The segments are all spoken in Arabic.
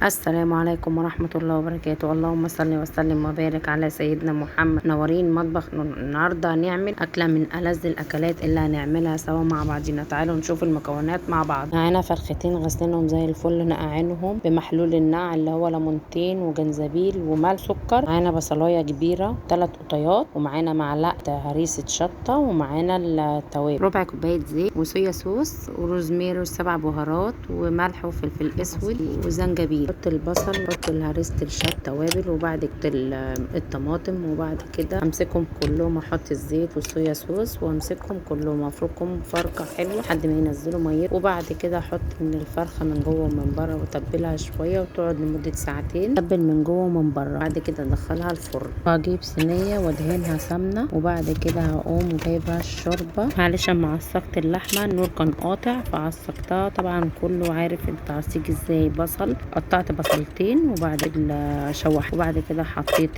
السلام عليكم ورحمة الله وبركاته. اللهم صل وسلم وبارك على سيدنا محمد. نورين مطبخ النهاردة هنعمل أكلة من ألذ الأكلات اللي هنعملها سوا مع بعضينا. تعالوا نشوف المكونات مع بعض. معانا فرختين غسلينهم زي الفل، نقعينهم بمحلول النقع اللي هو ليمونتين وجنزبيل وملح سكر. معانا بصلاية كبيرة 3 قطيات، ومعانا معلقة هريسة شطة، ومعانا التوابل ربع كوباية زيت وصويا صوص وروزميري و7 بهارات وملح وفلفل اسود وزنجبيل. حط البصل، حط هريسة الشطة توابل، وبعد كده الطماطم، وبعد كده امسكهم كلهم، احط الزيت والصويا صوص وامسكهم كلهم افركهم فركه حلوه لحد ما ينزلوا ميه. وبعد كده احط من الفرخه من جوه ومن بره واتبلها شويه وتقعد لمده ساعتين، تبل من جوه ومن بره. بعد كده ادخلها الفرن، واجيب صينيه وادهنها سمنه، وبعد كده هقوم جايبه الشوربه. معلش اما عصقت اللحمه النور كان قاطع فعصقتها. طبعا كله عارف التعصيق ازاي. بصل قطعت بصلتين وبعد كده شوحت، وبعد كده حطيت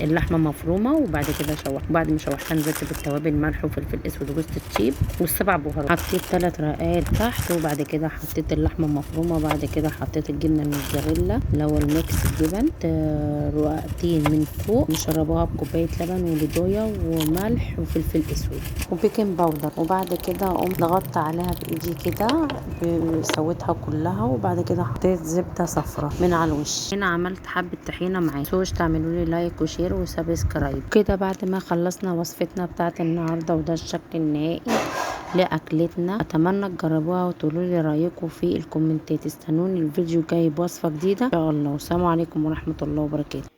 اللحمه مفرومه، وبعد كده شوحت. وبعد ما شوحتها نزلت بالتوابل ملح وفلفل اسود وجوز الطيب والسبع بهارات. حطيت 3 رقات تحت، وبعد كده حطيت اللحمه المفرومه، وبعد كده حطيت الجبنه الموتزاريلا اللي هو الميكس الجبن، رقتين من فوق. نشربوها بكوبايه لبن وليدويا وملح وفلفل اسود وبيكنج باودر. وبعد كده قمت ضغطت عليها بايدي كده سويتها كلها، وبعد كده حطيت زبده صفرا من على الوش. هنا عملت حبه طحينه معايا. سوش تعملوا لي لايك وشير وسبسكرايب كده. بعد ما خلصنا وصفتنا بتاعت النهارده، وده الشكل النهائي لاكلتنا. اتمنى تجربوها وتقولوا لي رايكم في الكومنتات. استنوني الفيديو جاي بوصفه جديده ان شاء الله. والسلام عليكم ورحمه الله وبركاته.